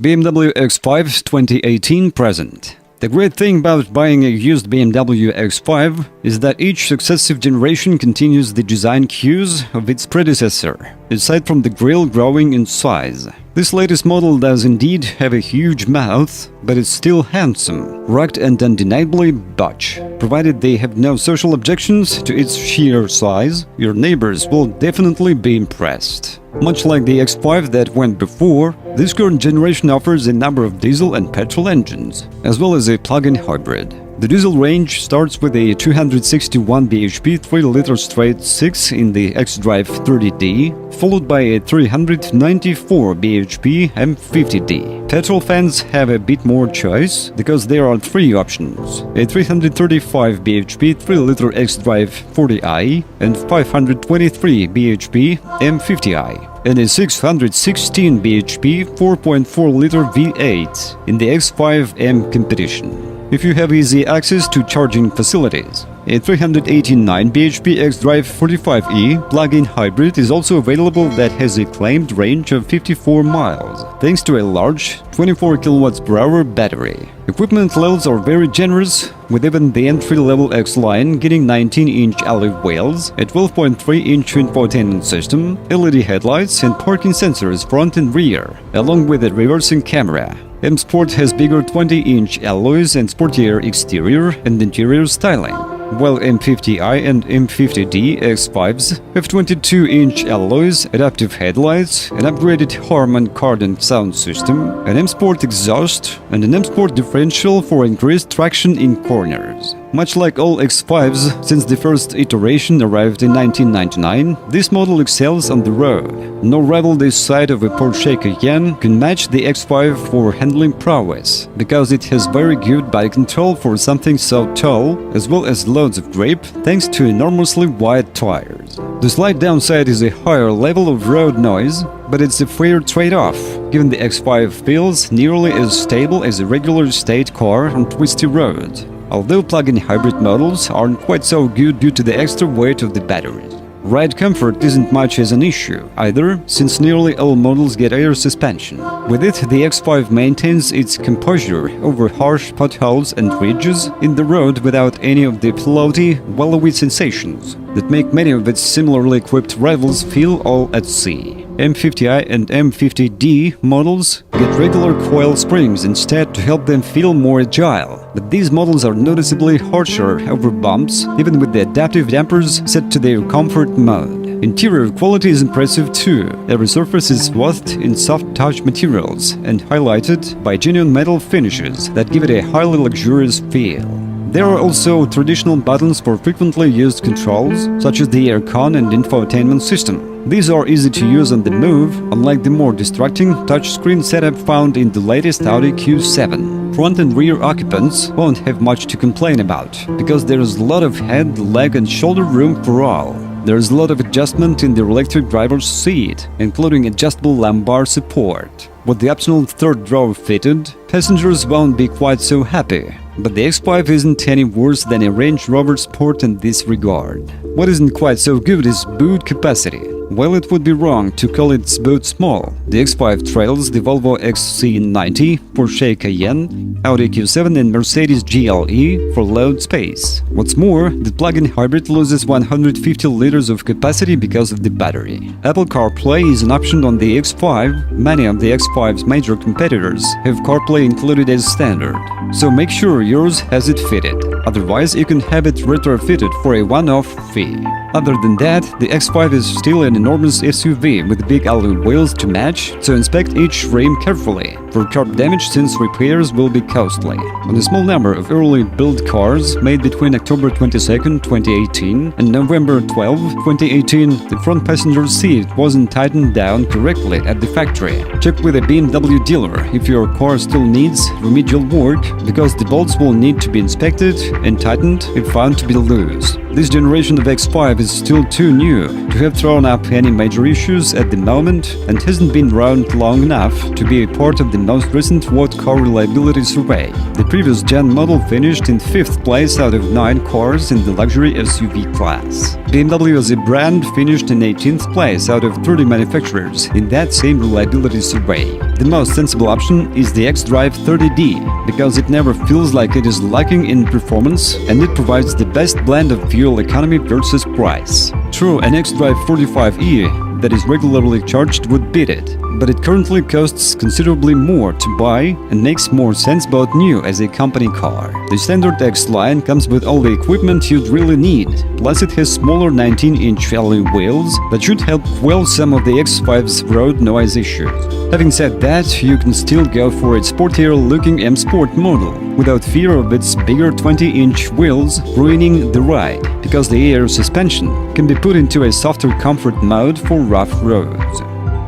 BMW X5 2018 present. The great thing about buying a used BMW X5 is that each successive generation continues the design cues of its predecessor, aside from the grille growing in size. This latest model does indeed have a huge mouth, but it's still handsome, rugged and undeniably Dutch. Provided they have no social objections to its sheer size, your neighbors will definitely be impressed. Much like the X5 that went before, this current generation offers a number of diesel and petrol engines, as well as a plug-in hybrid. The diesel range starts with a 261 bhp 3-liter straight 6 in the xDrive 30D, followed by a 394 bhp M50D. Petrol fans have a bit more choice, because there are three options: a 335 bhp 3-liter xDrive 40i and 523 bhp M50i, and a 616 bhp 4.4-liter V8 in the X5M competition. If you have easy access to charging facilities, a 389 bhp xDrive 45e plug-in hybrid is also available that has a claimed range of 54 miles, thanks to a large 24 kWh battery. Equipment levels are very generous, with even the entry-level X-Line getting 19-inch alloy wheels, a 12.3-inch infotainment system, LED headlights and parking sensors front and rear, along with a reversing camera. M Sport has bigger 20-inch alloys and sportier exterior and interior styling, while M50i and M50D X5s have 22-inch alloys, adaptive headlights, an upgraded Harman Kardon sound system, an M Sport exhaust, and an M Sport differential for increased traction in corners. Much like all X5s since the first iteration arrived in 1999, this model excels on the road. No rival this side of a Porsche Cayenne can match the X5 for handling prowess, because it has very good bike control for something so tall, as well as loads of grip thanks to enormously wide tires. The slight downside is a higher level of road noise, but it's a fair trade-off, given the X5 feels nearly as stable as a regular state car on twisty roads, although plug-in hybrid models aren't quite so good due to the extra weight of the batteries. Ride comfort isn't much as an issue either, since nearly all models get air suspension. With it, the X5 maintains its composure over harsh potholes and ridges in the road without any of the floaty, wallowy sensations that make many of its similarly equipped rivals feel all at sea. M50i and M50D models get regular coil springs instead to help them feel more agile, but these models are noticeably harsher over bumps, even with the adaptive dampers set to their comfort mode. Interior quality is impressive too. Every surface is swathed in soft touch materials and highlighted by genuine metal finishes that give it a highly luxurious feel. There are also traditional buttons for frequently used controls, such as the aircon and infotainment system. These are easy to use on the move, unlike the more distracting touchscreen setup found in the latest Audi Q7. Front and rear occupants won't have much to complain about, because there is a lot of head, leg and shoulder room for all. There is a lot of adjustment in the electric driver's seat, including adjustable lumbar support. With the optional third row fitted, passengers won't be quite so happy. But the X5 isn't any worse than a Range Rover Sport in this regard. What isn't quite so good is boot capacity. While it would be wrong to call its boot small, the X5 trails the Volvo XC90, Porsche Cayenne, Audi Q7 and Mercedes GLE for load space. What's more, the plug-in hybrid loses 150 liters of capacity because of the battery. Apple CarPlay is an option on the X5. Many of the X5's major competitors have CarPlay included as standard, so make sure yours has it fitted. Otherwise, you can have it retrofitted for a one-off fee. Other than that, the X5 is still an enormous SUV with big alloy wheels to match, so inspect each rim carefully for curb damage, since repairs will be costly. On a small number of early build cars made between October 22, 2018 and November 12, 2018, the front passenger seat wasn't tightened down correctly at the factory. Check with a BMW dealer if your car still needs remedial work, because the bolts will need to be inspected and tightened if found to be loose. This generation of X5 is still too new to have thrown up any major issues at the moment and hasn't been around long enough to be a part of the most recent World Car Reliability Survey. The previous gen model finished in 5th place out of 9 cars in the luxury SUV class. BMW as a brand finished in 18th place out of 30 manufacturers in that same reliability survey. The most sensible option is the X-Drive 30D because it never feels like it is lacking in performance and it provides the best blend of fuel economy versus price. True, an X-Drive 45e that is regularly charged would beat it, but it currently costs considerably more to buy and makes more sense bought new as a company car. The standard X line comes with all the equipment you'd really need, plus it has smaller 19-inch alloy wheels that should help quell some of the X5's road noise issues. Having said that, you can still go for its sportier-looking M Sport model, without fear of its bigger 20-inch wheels ruining the ride, because the air suspension can be put into a softer comfort mode for rough roads.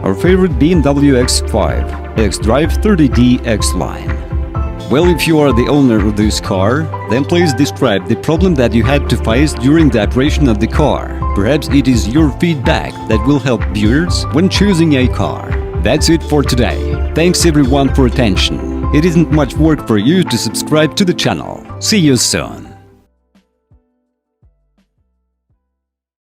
Our favorite BMW X5, X-Drive 30D X-Line. Well, if you are the owner of this car, then please describe the problem that you had to face during the operation of the car. Perhaps it is your feedback that will help viewers when choosing a car. That's it for today. Thanks everyone for attention. It isn't much work for you to subscribe to the channel. See you soon.